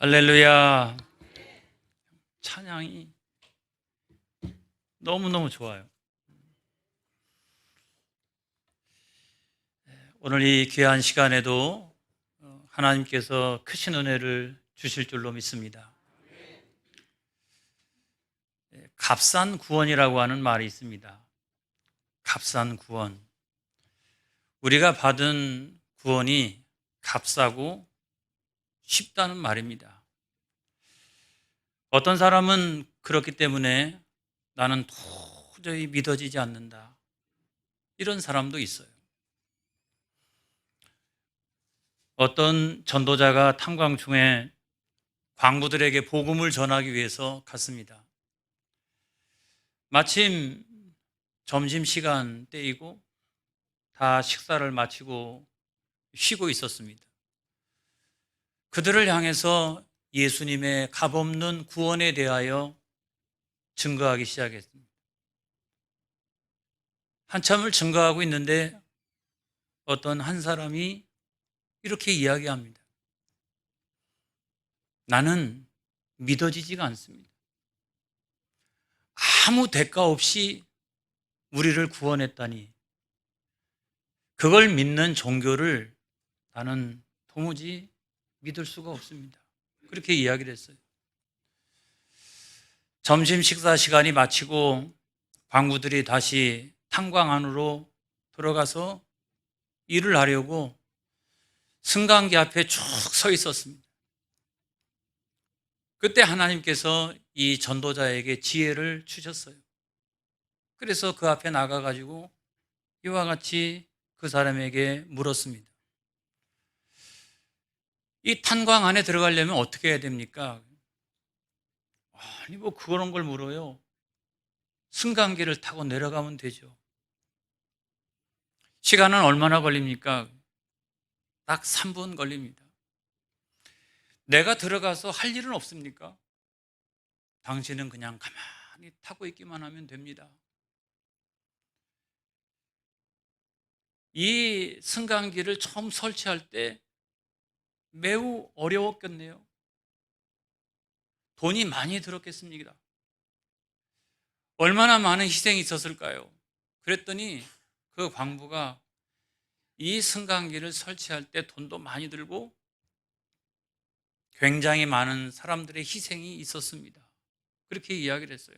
할렐루야. 찬양이 너무너무 좋아요. 오늘 이 귀한 시간에도 하나님께서 크신 은혜를 주실 줄로 믿습니다. 값싼 구원이라고 하는 말이 있습니다. 값싼 구원. 우리가 받은 구원이 값싸고 쉽다는 말입니다. 어떤 사람은 그렇기 때문에 나는 도저히 믿어지지 않는다, 이런 사람도 있어요. 어떤 전도자가 탄광중에 광부들에게 복음을 전하기 위해서 갔습니다. 마침 점심시간 때이고 다 식사를 마치고 쉬고 있었습니다. 그들을 향해서 예수님의 값없는 구원에 대하여 증거하기 시작했습니다. 한참을 증거하고 있는데 어떤 한 사람이 이렇게 이야기합니다. 나는 믿어지지가 않습니다. 아무 대가 없이 우리를 구원했다니, 그걸 믿는 종교를 나는 도무지 믿을 수가 없습니다. 그렇게 이야기를 했어요. 점심 식사 시간이 마치고 광부들이 다시 탄광 안으로 들어가서 일을 하려고 승강기 앞에 쭉 서 있었습니다. 그때 하나님께서 이 전도자에게 지혜를 주셨어요. 그래서 그 앞에 나가가지고 이와 같이 그 사람에게 물었습니다. 이 탄광 안에 들어가려면 어떻게 해야 됩니까? 아니, 뭐 그런 걸 물어요. 승강기를 타고 내려가면 되죠. 시간은 얼마나 걸립니까? 딱 3분 걸립니다. 내가 들어가서 할 일은 없습니까? 당신은 그냥 가만히 타고 있기만 하면 됩니다. 이 승강기를 처음 설치할 때 매우 어려웠겠네요. 돈이 많이 들었겠습니다. 얼마나 많은 희생이 있었을까요? 그랬더니 그 광부가 이 승강기를 설치할 때 돈도 많이 들고 굉장히 많은 사람들의 희생이 있었습니다. 그렇게 이야기를 했어요.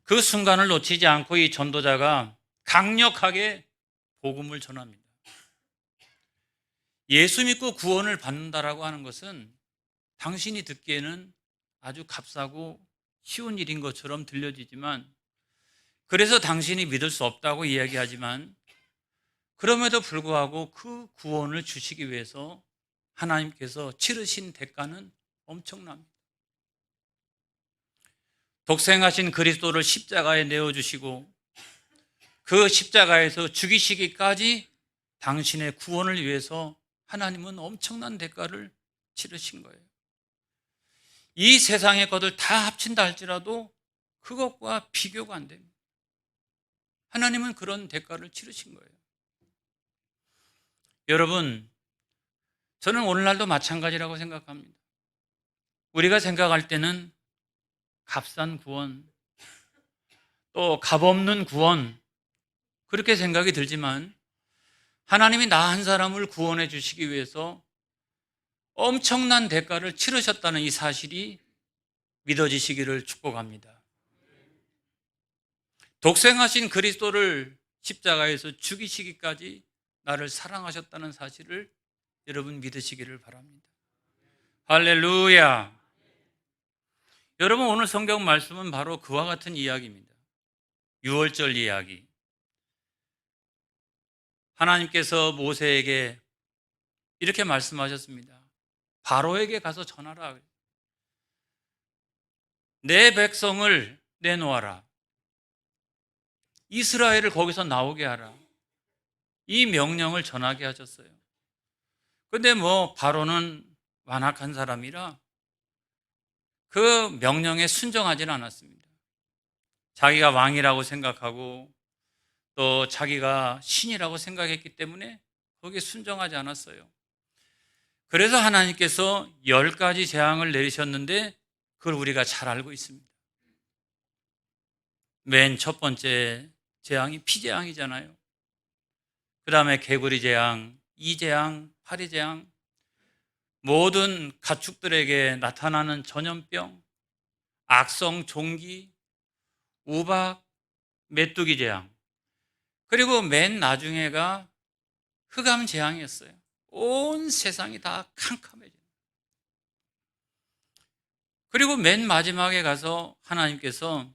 그 순간을 놓치지 않고 이 전도자가 강력하게 복음을 전합니다. 예수 믿고 구원을 받는다라고 하는 것은 당신이 듣기에는 아주 값싸고 쉬운 일인 것처럼 들려지지만, 그래서 당신이 믿을 수 없다고 이야기하지만, 그럼에도 불구하고 그 구원을 주시기 위해서 하나님께서 치르신 대가는 엄청납니다. 독생하신 그리스도를 십자가에 내어주시고 그 십자가에서 죽이시기까지 당신의 구원을 위해서 하나님은 엄청난 대가를 치르신 거예요. 이 세상의 것을 다 합친다 할지라도 그것과 비교가 안 됩니다. 하나님은 그런 대가를 치르신 거예요. 여러분, 저는 오늘날도 마찬가지라고 생각합니다. 우리가 생각할 때는 값싼 구원, 또 값없는 구원, 그렇게 생각이 들지만 하나님이 나 한 사람을 구원해 주시기 위해서 엄청난 대가를 치르셨다는 이 사실이 믿어지시기를 축복합니다. 독생하신 그리스도를 십자가에서 죽이시기까지 나를 사랑하셨다는 사실을 여러분 믿으시기를 바랍니다. 할렐루야. 여러분, 오늘 성경 말씀은 바로 그와 같은 이야기입니다. 유월절 이야기. 하나님께서 모세에게 이렇게 말씀하셨습니다. 바로에게 가서 전하라. 내 백성을 내놓아라. 이스라엘을 거기서 나오게 하라. 이 명령을 전하게 하셨어요. 근데 바로는 완악한 사람이라 그 명령에 순종하지는 않았습니다. 자기가 왕이라고 생각하고 또 자기가 신이라고 생각했기 때문에 거기에 순종하지 않았어요. 그래서 하나님께서 10가지 재앙을 내리셨는데 그걸 우리가 잘 알고 있습니다. 맨 첫 번째 재앙이 피재앙이잖아요. 그 다음에 개구리 재앙, 이재앙, 파리재앙, 모든 가축들에게 나타나는 전염병, 악성 종기, 우박, 메뚜기 재앙, 그리고 맨 나중에가 흑암 재앙이었어요. 온 세상이 다 캄캄해져요. 그리고 맨 마지막에 가서 하나님께서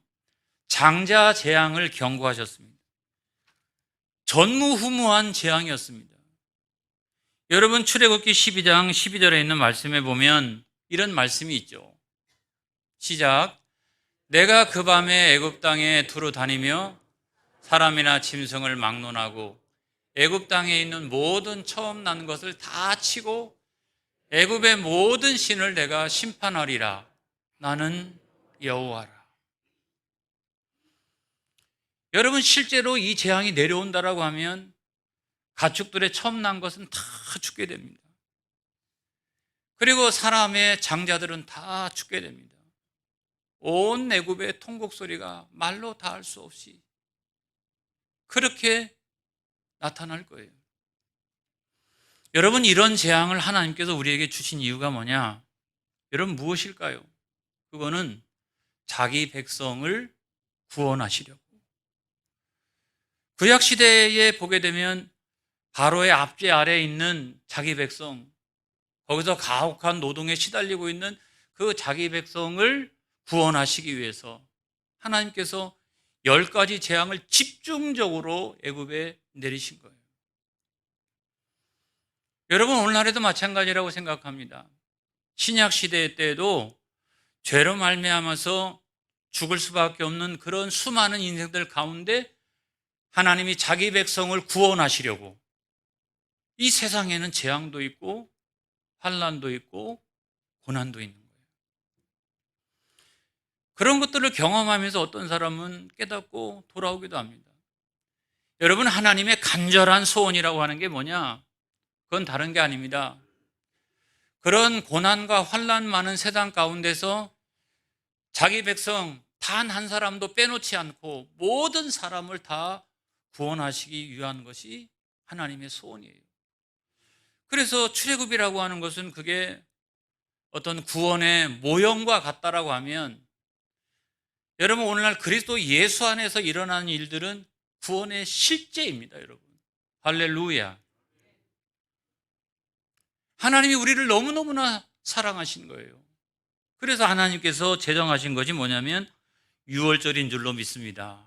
장자 재앙을 경고하셨습니다. 전무후무한 재앙이었습니다. 여러분, 출애굽기 12장 12절에 있는 말씀에 보면 이런 말씀이 있죠. 시작. 내가 그 밤에 애굽 땅에 두루 다니며 사람이나 짐승을 막론하고 애굽 땅에 있는 모든 처음 난 것을 다 치고 애굽의 모든 신을 내가 심판하리라. 나는 여호와라. 여러분, 실제로 이 재앙이 내려온다라고 하면 가축들의 처음 난 것은 다 죽게 됩니다. 그리고 사람의 장자들은 다 죽게 됩니다. 온 애굽의 통곡 소리가 말로 다 할 수 없이 그렇게 나타날 거예요. 여러분, 이런 재앙을 하나님께서 우리에게 주신 이유가 뭐냐? 여러분, 무엇일까요? 그거는 자기 백성을 구원하시려고. 구약 시대에 보게 되면 바로의 압제 아래에 있는 자기 백성, 거기서 가혹한 노동에 시달리고 있는 그 자기 백성을 구원하시기 위해서 하나님께서 10가지 재앙을 집중적으로 애굽에 내리신 거예요. 여러분, 오늘날에도 마찬가지라고 생각합니다. 신약 시대 때에도 죄로 말미암아서 죽을 수밖에 없는 그런 수많은 인생들 가운데 하나님이 자기 백성을 구원하시려고 이 세상에는 재앙도 있고 환난도 있고 고난도 있는 거예요. 그런 것들을 경험하면서 어떤 사람은 깨닫고 돌아오기도 합니다. 여러분, 하나님의 간절한 소원이라고 하는 게 뭐냐? 그건 다른 게 아닙니다. 그런 고난과 환난 많은 세상 가운데서 자기 백성 단 한 사람도 빼놓지 않고 모든 사람을 다 구원하시기 위한 것이 하나님의 소원이에요. 그래서 출애굽이라고 하는 것은 그게 어떤 구원의 모형과 같다라고 하면, 여러분, 오늘날 그리스도 예수 안에서 일어나는 일들은 구원의 실제입니다, 여러분. 할렐루야. 하나님이 우리를 너무너무나 사랑하신 거예요. 그래서 하나님께서 제정하신 것이 뭐냐면 유월절인 줄로 믿습니다.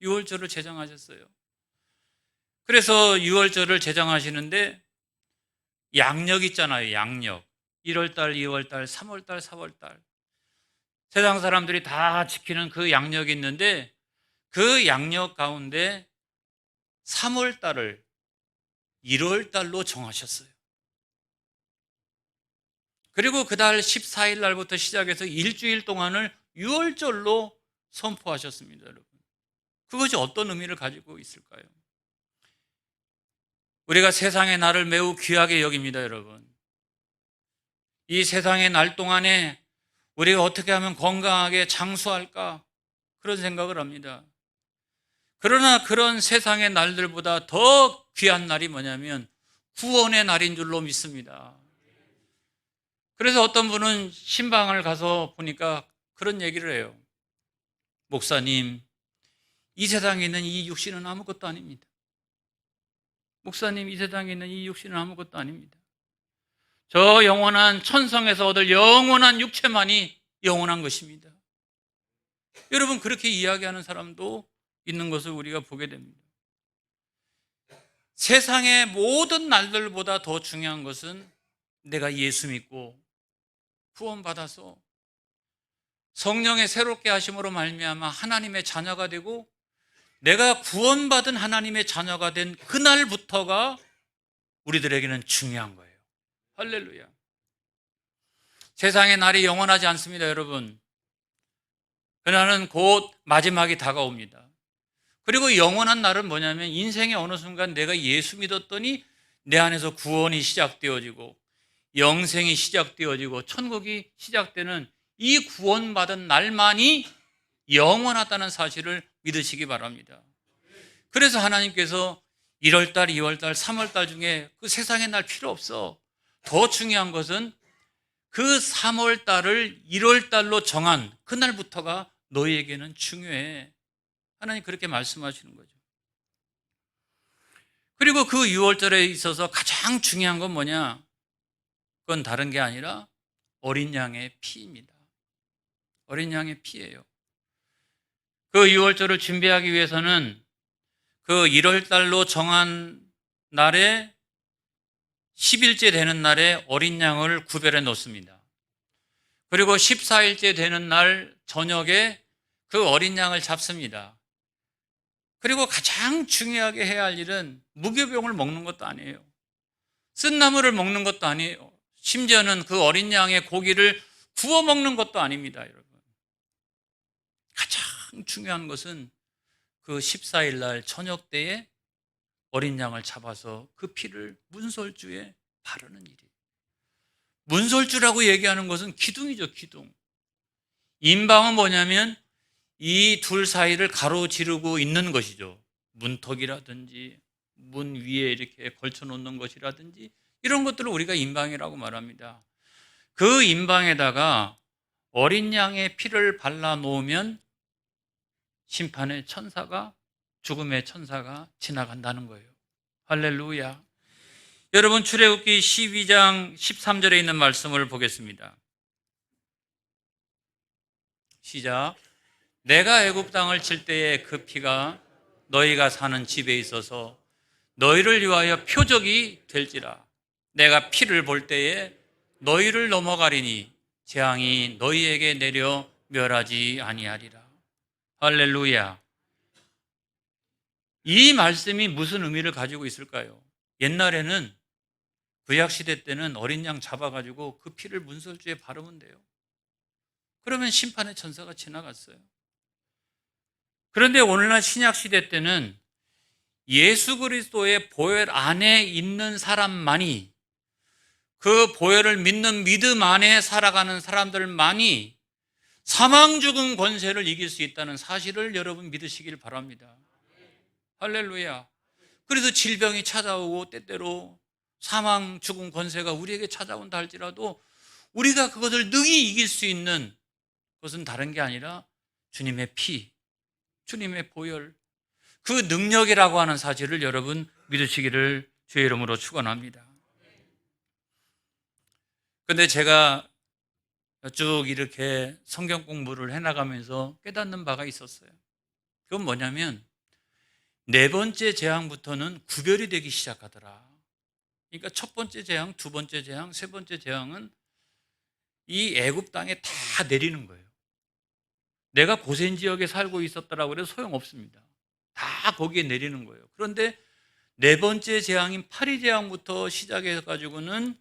유월절을 제정하셨어요. 그래서 유월절을 제정하시는데 양력 있잖아요, 양력. 1월달, 2월달, 3월달, 4월달. 세상 사람들이 다 지키는 그 양력이 있는데 그 양력 가운데 3월달을 1월달로 정하셨어요. 그리고 그달 14일 날부터 시작해서 일주일 동안을 유월절로 선포하셨습니다, 여러분. 그것이 어떤 의미를 가지고 있을까요? 우리가 세상의 날을 매우 귀하게 여깁니다, 여러분. 이 세상의 날 동안에 우리가 어떻게 하면 건강하게 장수할까? 그런 생각을 합니다. 그러나 그런 세상의 날들보다 더 귀한 날이 뭐냐면 구원의 날인 줄로 믿습니다. 그래서 어떤 분은 신방을 가서 보니까 그런 얘기를 해요. 목사님, 이 세상에 있는 이 육신은 아무것도 아닙니다. 목사님, 이 세상에 있는 이 육신은 아무것도 아닙니다. 저 영원한 천성에서 얻을 영원한 육체만이 영원한 것입니다. 여러분, 그렇게 이야기하는 사람도 있는 것을 우리가 보게 됩니다. 세상의 모든 날들보다 더 중요한 것은 내가 예수 믿고 구원받아서 성령의 새롭게 하심으로 말미암아 하나님의 자녀가 되고 내가 구원받은 하나님의 자녀가 된 그날부터가 우리들에게는 중요한 거예요. 할렐루야. 세상의 날이 영원하지 않습니다, 여러분. 그날은 곧 마지막이 다가옵니다. 그리고 영원한 날은 뭐냐면 인생의 어느 순간 내가 예수 믿었더니 내 안에서 구원이 시작되어지고 영생이 시작되어지고 천국이 시작되는 이 구원받은 날만이 영원하다는 사실을 믿으시기 바랍니다. 그래서 하나님께서 1월달, 2월달, 3월달 중에 그 세상의 날 필요 없어. 더 중요한 것은 그 3월달을 1월달로 정한 그날부터가 너희에게는 중요해. 하나님 그렇게 말씀하시는 거죠. 그리고 그 6월절에 있어서 가장 중요한 건 뭐냐? 그건 다른 게 아니라 어린 양의 피입니다. 어린 양의 피예요. 그 6월절을 준비하기 위해서는 그 1월달로 정한 날에 10일째 되는 날에 어린 양을 구별해 놓습니다. 그리고 14일째 되는 날 저녁에 그 어린 양을 잡습니다. 그리고 가장 중요하게 해야 할 일은 무교병을 먹는 것도 아니에요. 쓴나물을 먹는 것도 아니에요. 심지어는 그 어린 양의 고기를 구워 먹는 것도 아닙니다, 여러분. 가장 중요한 것은 그 14일 날 저녁 때에 어린 양을 잡아서 그 피를 문설주에 바르는 일이에요. 문설주라고 얘기하는 것은 기둥이죠, 기둥. 임방은 뭐냐면 이 둘 사이를 가로지르고 있는 것이죠. 문턱이라든지 문 위에 이렇게 걸쳐 놓는 것이라든지 이런 것들을 우리가 임방이라고 말합니다. 그 임방에다가 어린 양의 피를 발라 놓으면 심판의 천사가, 죽음의 천사가 지나간다는 거예요. 할렐루야. 여러분, 출애굽기 12장 13절에 있는 말씀을 보겠습니다. 시작. 내가 애굽 땅을 칠 때에 그 피가 너희가 사는 집에 있어서 너희를 위하여 표적이 될지라. 내가 피를 볼 때에 너희를 넘어가리니 재앙이 너희에게 내려 멸하지 아니하리라. 할렐루야. 이 말씀이 무슨 의미를 가지고 있을까요? 옛날에는 구약시대 때는 어린 양 잡아가지고 그 피를 문설주에 바르면 돼요. 그러면 심판의 천사가 지나갔어요. 그런데 오늘날 신약시대 때는 예수 그리스도의 보혈 안에 있는 사람만이, 그 보혈을 믿는 믿음 안에 살아가는 사람들만이 사망 죽음 권세를 이길 수 있다는 사실을 여러분 믿으시길 바랍니다. 할렐루야. 그래서 질병이 찾아오고 때때로 사망 죽음 권세가 우리에게 찾아온다 할지라도 우리가 그것을 능히 이길 수 있는 것은 다른 게 아니라 주님의 피, 주님의 보혈, 그 능력이라고 하는 사실을 여러분 믿으시기를 주의 이름으로 축원합니다. 그런데 제가 쭉 이렇게 성경 공부를 해나가면서 깨닫는 바가 있었어요. 그건 뭐냐면 네 번째 재앙부터는 구별이 되기 시작하더라. 그러니까 첫 번째 재앙, 두 번째 재앙, 세 번째 재앙은 이 애굽 땅에 다 내리는 거예요. 내가 고센 지역에 살고 있었다라고 해도 소용없습니다. 다 거기에 내리는 거예요. 그런데 네 번째 재앙인 파리 재앙부터 시작해 가지고는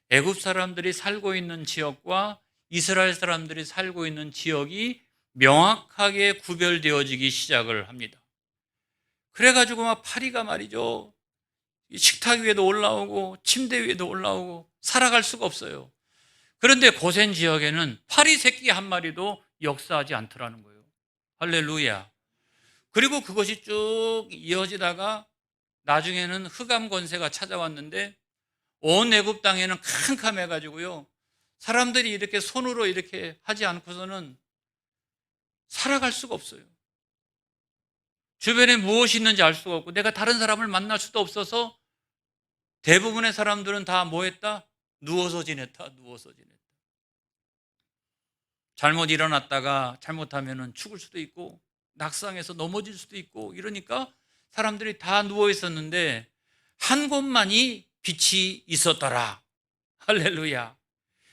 애굽 사람들이 살고 있는 지역과 이스라엘 사람들이 살고 있는 지역이 명확하게 구별되어지기 시작을 합니다. 그래가지고 막 파리가 말이죠, 식탁 위에도 올라오고 침대 위에도 올라오고 살아갈 수가 없어요. 그런데 고센 지역에는 파리 새끼 한 마리도 역사하지 않더라는 거예요. 할렐루야. 그리고 그것이 쭉 이어지다가 나중에는 흑암 권세가 찾아왔는데 온 애굽 땅에는 캄캄해가지고요, 사람들이 이렇게 손으로 이렇게 하지 않고서는 살아갈 수가 없어요. 주변에 무엇이 있는지 알 수가 없고 내가 다른 사람을 만날 수도 없어서 대부분의 사람들은 다 뭐 했다? 누워서 지냈다. 누워서 지냈다. 잘못 일어났다가 잘못하면 죽을 수도 있고 낙상해서 넘어질 수도 있고 이러니까 사람들이 다 누워 있었는데 한 곳만이 빛이 있었더라. 할렐루야.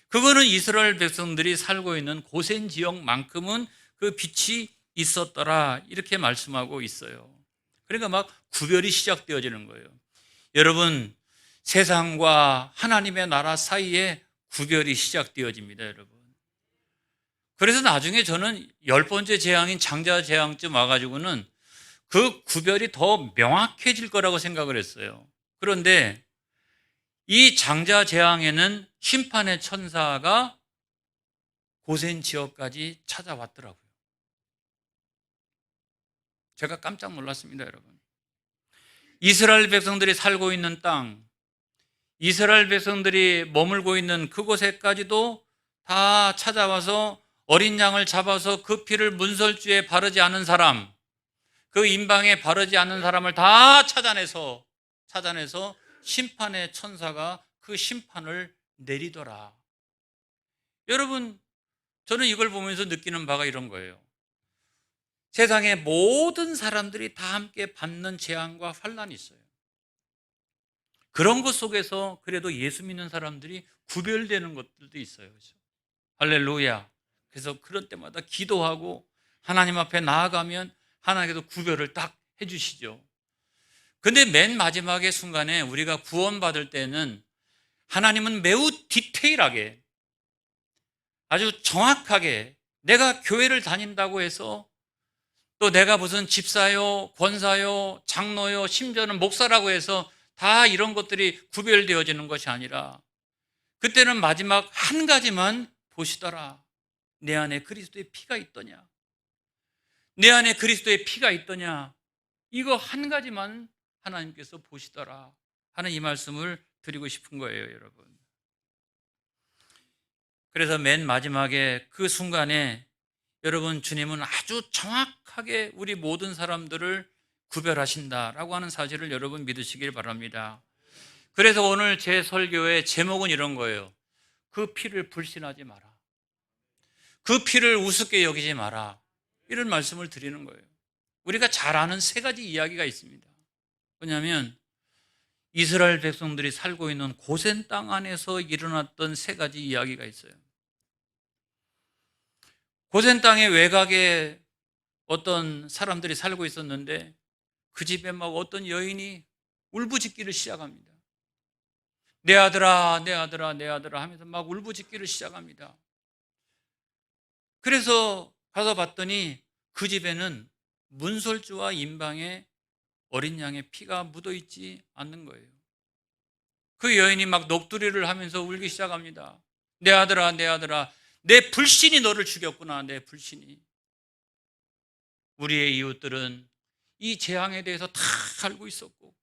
그거는 이스라엘 백성들이 살고 있는 고센 지역만큼은 그 빛이 있었더라, 이렇게 말씀하고 있어요. 그러니까 막 구별이 시작되어지는 거예요. 여러분, 세상과 하나님의 나라 사이에 구별이 시작되어집니다, 여러분. 그래서 나중에 저는 10번째 재앙인 장자 재앙쯤 와가지고는 그 구별이 더 명확해질 거라고 생각을 했어요. 그런데 이 장자 재앙에는 심판의 천사가 고센 지역까지 찾아왔더라고요. 제가 깜짝 놀랐습니다, 여러분. 이스라엘 백성들이 살고 있는 땅, 이스라엘 백성들이 머물고 있는 그곳에까지도 다 찾아와서 어린 양을 잡아서 그 피를 문설주에 바르지 않은 사람, 그 임방에 바르지 않는 사람을 다 찾아내서 심판의 천사가 그 심판을 내리더라. 여러분, 저는 이걸 보면서 느끼는 바가 이런 거예요. 세상의 모든 사람들이 다 함께 받는 재앙과 환난이 있어요. 그런 것 속에서 그래도 예수 믿는 사람들이 구별되는 것들도 있어요. 그렇죠? 할렐루야. 그래서 그런 때마다 기도하고 하나님 앞에 나아가면 하나님께서 구별을 딱 해주시죠. 근데 맨 마지막의 순간에 우리가 구원받을 때는 하나님은 매우 디테일하게, 아주 정확하게, 내가 교회를 다닌다고 해서 또 내가 무슨 집사요, 권사요, 장로요, 심지어는 목사라고 해서 다 이런 것들이 구별되어지는 것이 아니라 그때는 마지막 한 가지만 보시더라. 내 안에 그리스도의 피가 있더냐? 내 안에 그리스도의 피가 있더냐? 이거 한 가지만 하나님께서 보시더라 하는 이 말씀을 드리고 싶은 거예요, 여러분. 그래서 맨 마지막에 그 순간에 여러분, 주님은 아주 정확하게 우리 모든 사람들을 구별하신다라고 하는 사실을 여러분 믿으시길 바랍니다. 그래서 오늘 제 설교의 제목은 이런 거예요. 그 피를 불신하지 마라. 그 피를 우습게 여기지 마라. 이런 말씀을 드리는 거예요. 우리가 잘 아는 세 가지 이야기가 있습니다. 뭐냐면 이스라엘 백성들이 살고 있는 고센 땅 안에서 일어났던 세 가지 이야기가 있어요. 고센 땅의 외곽에 어떤 사람들이 살고 있었는데 그 집에 막 어떤 여인이 울부짖기를 시작합니다. 내 아들아, 내 아들아, 내 아들아 하면서 막 울부짖기를 시작합니다. 그래서 가서 봤더니 그 집에는 문설주와 임방에 어린 양의 피가 묻어있지 않는 거예요. 그 여인이 막 넋두리를 하면서 울기 시작합니다. 내 아들아, 내 아들아, 내 불신이 너를 죽였구나, 내 불신이. 우리의 이웃들은 이 재앙에 대해서 다 알고 있었고,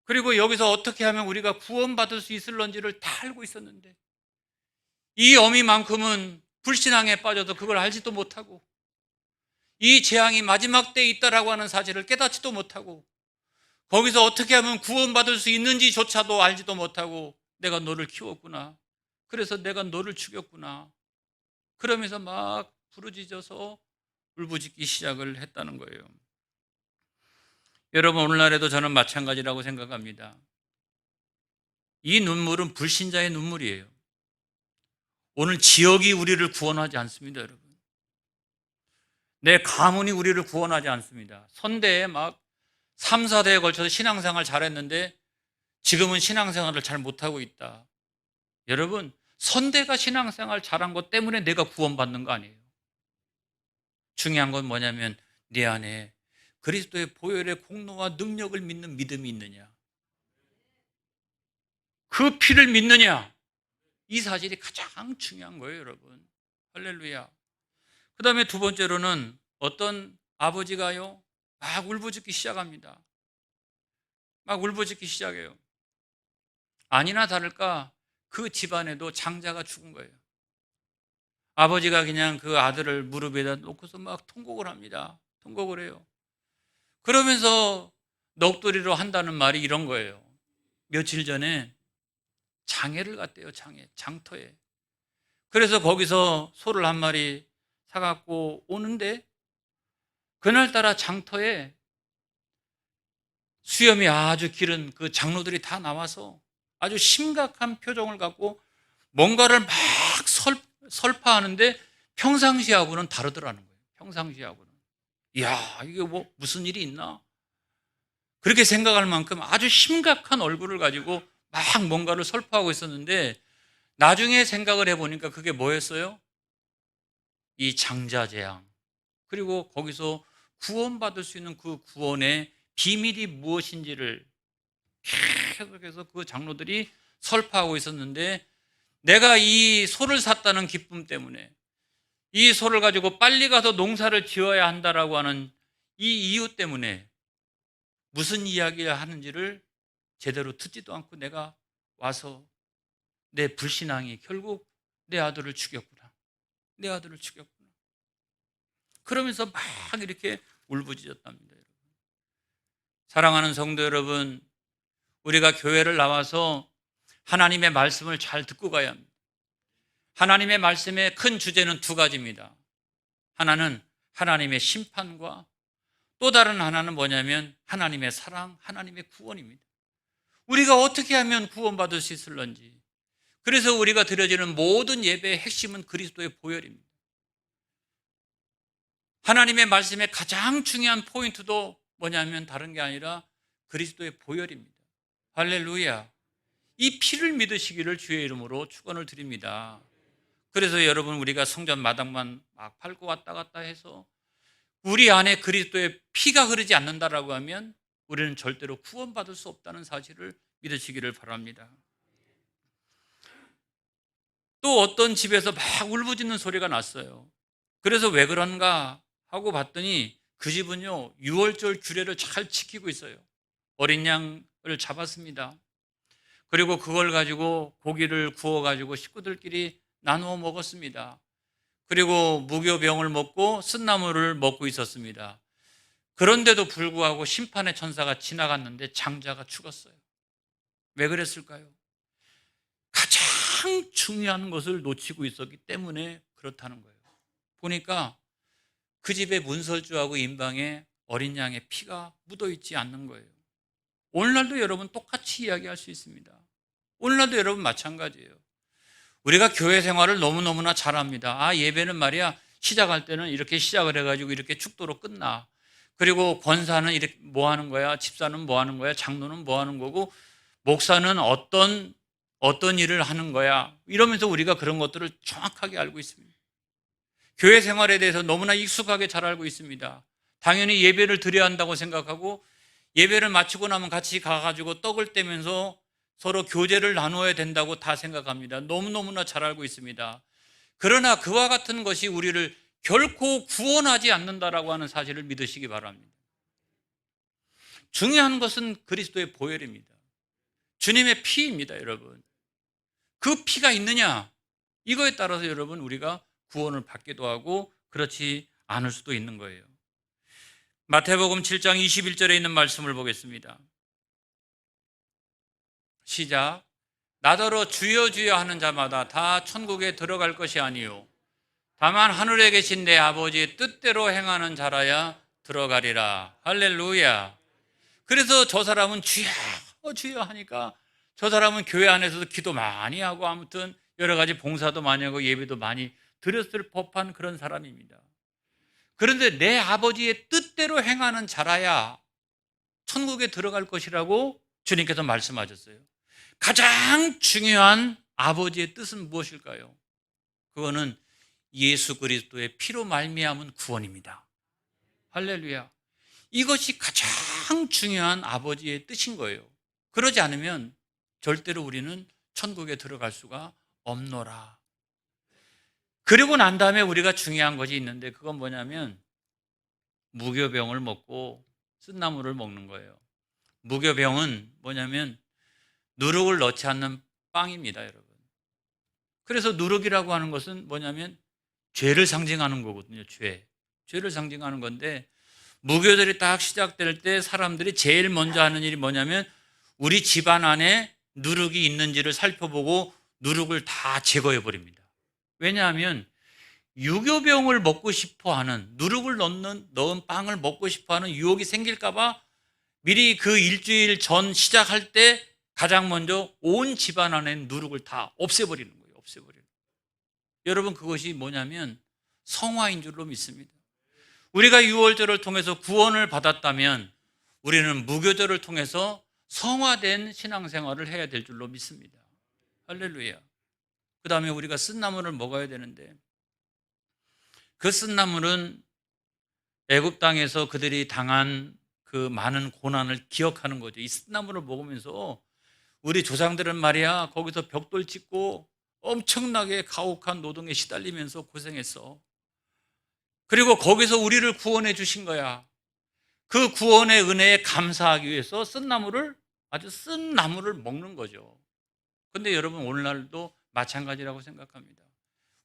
그리고 여기서 어떻게 하면 우리가 구원받을 수 있을런지를 다 알고 있었는데 이 어미만큼은 불신앙에 빠져서 그걸 알지도 못하고 이 재앙이 마지막 때에 있다라고 하는 사실을 깨닫지도 못하고 거기서 어떻게 하면 구원받을 수 있는지조차도 알지도 못하고 내가 너를 키웠구나. 그래서 내가 너를 죽였구나. 그러면서 막 부르짖어서 울부짖기 시작을 했다는 거예요. 여러분, 오늘날에도 저는 마찬가지라고 생각합니다. 이 눈물은 불신자의 눈물이에요. 오늘 지역이 우리를 구원하지 않습니다, 여러분. 내 가문이 우리를 구원하지 않습니다. 선대에 막 3, 4대에 걸쳐서 신앙생활 잘했는데 지금은 신앙생활을 잘 못하고 있다. 여러분, 선대가 신앙생활 잘한 것 때문에 내가 구원받는 거 아니에요. 중요한 건 뭐냐면 내 안에 그리스도의 보혈의 공로와 능력을 믿는 믿음이 있느냐, 그 피를 믿느냐, 이 사실이 가장 중요한 거예요, 여러분. 할렐루야. 그 다음에 두 번째로는 어떤 아버지가요 막 울부짖기 시작합니다. 막 울부짖기 시작해요. 아니나 다를까 그 집안에도 장자가 죽은 거예요. 아버지가 그냥 그 아들을 무릎에다 놓고서 막 통곡을 합니다. 통곡을 해요. 그러면서 넋두리로 한다는 말이 이런 거예요. 며칠 전에 장애를 갔대요. 장터에. 그래서 거기서 소를 한 마리 사갖고 오는데 그날따라 장터에 수염이 아주 길은 그 장로들이 다 나와서 아주 심각한 표정을 갖고 뭔가를 막 설파하는데 평상시하고는 다르더라는 거예요. 평상시하고는. 이야, 이게 뭐 무슨 일이 있나? 그렇게 생각할 만큼 아주 심각한 얼굴을 가지고 막 뭔가를 설파하고 있었는데 나중에 생각을 해보니까 그게 뭐였어요? 이 장자재앙. 그리고 거기서 구원받을 수 있는 그 구원의 비밀이 무엇인지를 계속해서 그 장로들이 설파하고 있었는데 내가 이 소를 샀다는 기쁨 때문에 이 소를 가지고 빨리 가서 농사를 지어야 한다라고 하는 이 이유 때문에 무슨 이야기를 하는지를 제대로 듣지도 않고 내가 와서 내 불신앙이 결국 내 아들을 죽였구나. 내 아들을 죽였구나. 그러면서 막 이렇게 울부짖었답니다. 여러분. 사랑하는 성도 여러분, 우리가 교회를 나와서 하나님의 말씀을 잘 듣고 가야 합니다. 하나님의 말씀의 큰 주제는 두 가지입니다. 하나는 하나님의 심판과 또 다른 하나는 뭐냐면 하나님의 사랑, 하나님의 구원입니다. 우리가 어떻게 하면 구원받을 수 있을런지. 그래서 우리가 드려지는 모든 예배의 핵심은 그리스도의 보혈입니다. 하나님의 말씀의 가장 중요한 포인트도 뭐냐면 다른 게 아니라 그리스도의 보혈입니다. 할렐루야. 이 피를 믿으시기를 주의 이름으로 축원을 드립니다. 그래서 여러분, 우리가 성전 마당만 막 밟고 왔다 갔다 해서 우리 안에 그리스도의 피가 흐르지 않는다라고 하면 우리는 절대로 구원받을 수 없다는 사실을 믿으시기를 바랍니다. 또 어떤 집에서 막 울부짖는 소리가 났어요. 그래서 왜 그런가 하고 봤더니 그 집은요, 유월절 규례를 잘 지키고 있어요. 어린 양을 잡았습니다. 그리고 그걸 가지고 고기를 구워가지고 식구들끼리 나누어 먹었습니다. 그리고 무교병을 먹고 쓴나물을 먹고 있었습니다. 그런데도 불구하고 심판의 천사가 지나갔는데 장자가 죽었어요. 왜 그랬을까요? 가장 중요한 것을 놓치고 있었기 때문에 그렇다는 거예요. 보니까 그 집의 문설주하고 인방에 어린 양의 피가 묻어있지 않는 거예요. 오늘날도 여러분 똑같이 이야기할 수 있습니다. 오늘날도 여러분 마찬가지예요. 우리가 교회 생활을 너무너무나 잘합니다. 예배는 말이야 시작할 때는 이렇게 시작을 해가지고 이렇게 축도로 끝나. 그리고 권사는 이렇게 뭐 하는 거야, 집사는 뭐 하는 거야, 장로는 뭐 하는 거고, 목사는 어떤 일을 하는 거야, 이러면서 우리가 그런 것들을 정확하게 알고 있습니다. 교회 생활에 대해서 너무나 익숙하게 잘 알고 있습니다. 당연히 예배를 드려야 한다고 생각하고 예배를 마치고 나면 같이 가가지고 떡을 떼면서 서로 교제를 나누어야 된다고 다 생각합니다. 너무너무나 잘 알고 있습니다. 그러나 그와 같은 것이 우리를 결코 구원하지 않는다라고 하는 사실을 믿으시기 바랍니다. 중요한 것은 그리스도의 보혈입니다. 주님의 피입니다, 여러분. 그 피가 있느냐, 이거에 따라서 여러분 우리가 구원을 받기도 하고 그렇지 않을 수도 있는 거예요. 마태복음 7장 21절에 있는 말씀을 보겠습니다. 시작. 나더러 주여 주여 하는 자마다 다 천국에 들어갈 것이 아니요 다만 하늘에 계신 내 아버지의 뜻대로 행하는 자라야 들어가리라. 할렐루야. 그래서 저 사람은 주여 주여 하니까 저 사람은 교회 안에서도 기도 많이 하고 아무튼 여러 가지 봉사도 많이 하고 예배도 많이 드렸을 법한 그런 사람입니다. 그런데 내 아버지의 뜻대로 행하는 자라야 천국에 들어갈 것이라고 주님께서 말씀하셨어요. 가장 중요한 아버지의 뜻은 무엇일까요? 그거는 예수 그리스도의 피로 말미암은 구원입니다. 할렐루야. 이것이 가장 중요한 아버지의 뜻인 거예요. 그러지 않으면 절대로 우리는 천국에 들어갈 수가 없노라. 그리고 난 다음에 우리가 중요한 것이 있는데 그건 뭐냐면 무교병을 먹고 쓴나물을 먹는 거예요. 무교병은 뭐냐면 누룩을 넣지 않는 빵입니다, 여러분. 그래서 누룩이라고 하는 것은 뭐냐면 죄를 상징하는 거거든요. 죄를 상징하는 건데 무교절이 딱 시작될 때 사람들이 제일 먼저 하는 일이 뭐냐면 우리 집안 안에 누룩이 있는지를 살펴보고 누룩을 다 제거해 버립니다. 왜냐하면 유교병을 먹고 싶어하는, 누룩을 넣은 빵을 먹고 싶어하는 유혹이 생길까 봐 미리 그 일주일 전 시작할 때 가장 먼저 온 집안 안에 누룩을 다 없애버리는 거예요. 여러분, 그것이 뭐냐면 성화인 줄로 믿습니다. 우리가 유월절을 통해서 구원을 받았다면 우리는 무교절을 통해서 성화된 신앙생활을 해야 될 줄로 믿습니다. 할렐루야. 그 다음에 우리가 쓴나물을 먹어야 되는데 그 쓴나물은 애굽 땅에서 그들이 당한 그 많은 고난을 기억하는 거죠. 이 쓴나물을 먹으면서 우리 조상들은 말이야 거기서 벽돌 짓고 엄청나게 가혹한 노동에 시달리면서 고생했어. 그리고 거기서 우리를 구원해 주신 거야. 그 구원의 은혜에 감사하기 위해서 아주 쓴 나무를 먹는 거죠. 근데 여러분 오늘날도 마찬가지라고 생각합니다.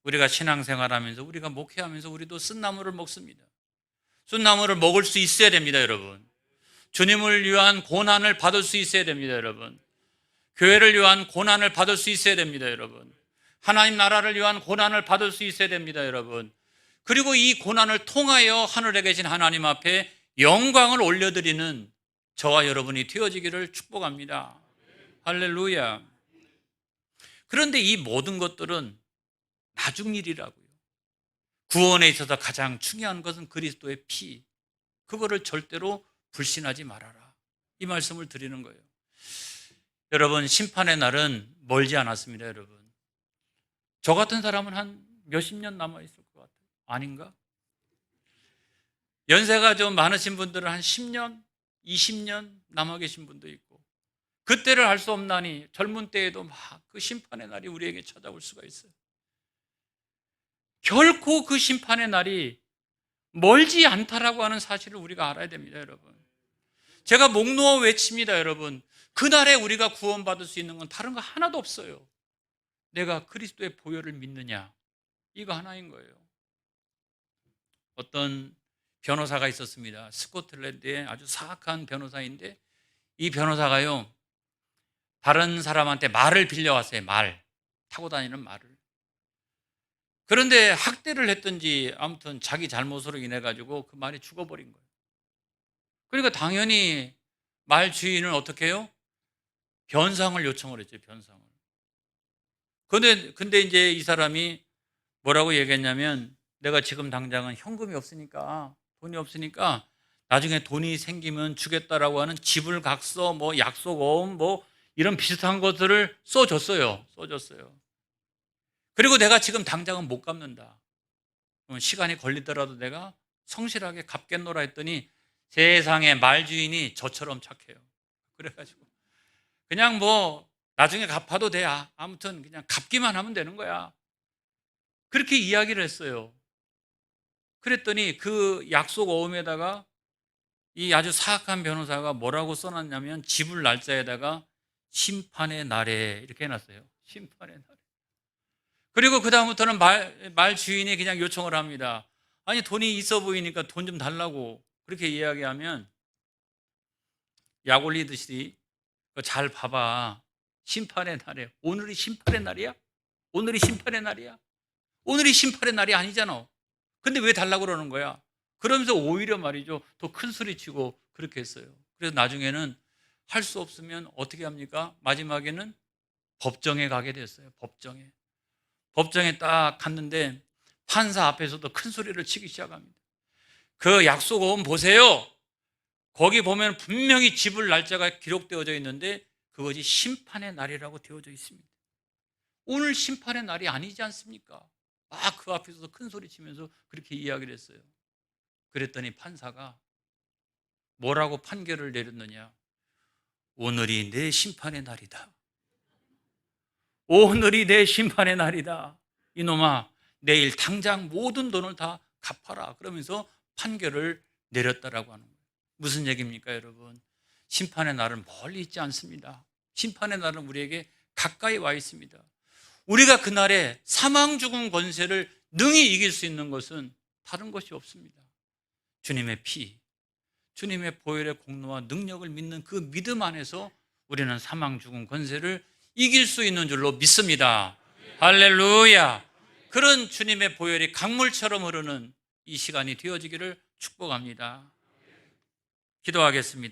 우리가 신앙생활하면서 우리가 목회하면서 우리도 쓴 나무를 먹습니다. 쓴 나무를 먹을 수 있어야 됩니다, 여러분. 주님을 위한 고난을 받을 수 있어야 됩니다, 여러분. 교회를 위한 고난을 받을 수 있어야 됩니다, 여러분. 하나님 나라를 위한 고난을 받을 수 있어야 됩니다, 여러분. 그리고 이 고난을 통하여 하늘에 계신 하나님 앞에 영광을 올려드리는 저와 여러분이 되어지기를 축복합니다. 할렐루야. 그런데 이 모든 것들은 나중 일이라고요. 구원에 있어서 가장 중요한 것은 그리스도의 피. 그거를 절대로 불신하지 말아라. 이 말씀을 드리는 거예요. 여러분, 심판의 날은 멀지 않았습니다, 여러분. 저 같은 사람은 한 몇십 년 남아있을 것 같아요. 아닌가? 연세가 좀 많으신 분들은 한 10년, 20년 남아 계신 분도 있고, 그때를 알 수 없나니 젊은 때에도 막 그 심판의 날이 우리에게 찾아올 수가 있어요. 결코 그 심판의 날이 멀지 않다라고 하는 사실을 우리가 알아야 됩니다, 여러분. 제가 목 놓아 외칩니다, 여러분. 그날에 우리가 구원받을 수 있는 건 다른 거 하나도 없어요. 내가 그리스도의 보혈을 믿느냐, 이거 하나인 거예요. 어떤 변호사가 있었습니다. 스코틀랜드의 아주 사악한 변호사인데, 이 변호사가요 다른 사람한테 말을 빌려왔어요. 타고 다니는 말을. 그런데 학대를 했든지 아무튼 자기 잘못으로 인해 가지고 그 말이 죽어버린 거예요. 그러니까 당연히 말 주인은 어떻게 해요? 변상을 요청을 했죠. 변상을. 근데 이제 이 사람이 뭐라고 얘기했냐면, 내가 지금 당장은 현금이 없으니까, 돈이 없으니까 나중에 돈이 생기면 주겠다라고 하는 지불각서, 뭐 약속어음, 뭐 이런 비슷한 것들을 써줬어요. 그리고 내가 지금 당장은 못 갚는다. 시간이 걸리더라도 내가 성실하게 갚겠노라 했더니, 세상에 말 주인이 저처럼 착해요. 그래가지고 그냥 뭐 나중에 갚아도 돼. 아무튼 그냥 갚기만 하면 되는 거야. 그렇게 이야기를 했어요. 그랬더니 그 약속 어음에다가 이 아주 사악한 변호사가 뭐라고 써놨냐면, 지불 날짜에다가 심판의 날에 이렇게 해놨어요. 심판의 날에. 그리고 그 다음부터는 말 주인이 그냥 요청을 합니다. 아니, 돈이 있어 보이니까 돈 좀 달라고. 그렇게 이야기하면 약 올리듯이 잘 봐봐. 심판의 날에. 오늘이 심판의 날이야? 오늘이 심판의 날이야? 오늘이 심판의 날이 아니잖아. 근데 왜 달라고 그러는 거야? 그러면서 오히려 말이죠, 더 큰 소리 치고 그렇게 했어요. 그래서 나중에는 할 수 없으면 어떻게 합니까? 마지막에는 법정에 가게 됐어요. 법정에 딱 갔는데 판사 앞에서도 큰 소리를 치기 시작합니다. 그 약속어음 보세요. 거기 보면 분명히 지불 날짜가 기록되어져 있는데 그것이 심판의 날이라고 되어져 있습니다. 오늘 심판의 날이 아니지 않습니까? 그 앞에서도 큰 소리 치면서 그렇게 이야기를 했어요. 그랬더니 판사가 뭐라고 판결을 내렸느냐? 오늘이 내 심판의 날이다. 오늘이 내 심판의 날이다. 이놈아, 내일 당장 모든 돈을 다 갚아라. 그러면서 판결을 내렸다라고 하는 거예요. 무슨 얘기입니까, 여러분? 심판의 날은 멀리 있지 않습니다. 심판의 날은 우리에게 가까이 와 있습니다. 우리가 그날에 사망 죽음 권세를 능히 이길 수 있는 것은 다른 것이 없습니다. 주님의 피, 주님의 보혈의 공로와 능력을 믿는 그 믿음 안에서 우리는 사망 죽음 권세를 이길 수 있는 줄로 믿습니다. 할렐루야. 그런 주님의 보혈이 강물처럼 흐르는 이 시간이 되어지기를 축복합니다. 기도하겠습니다.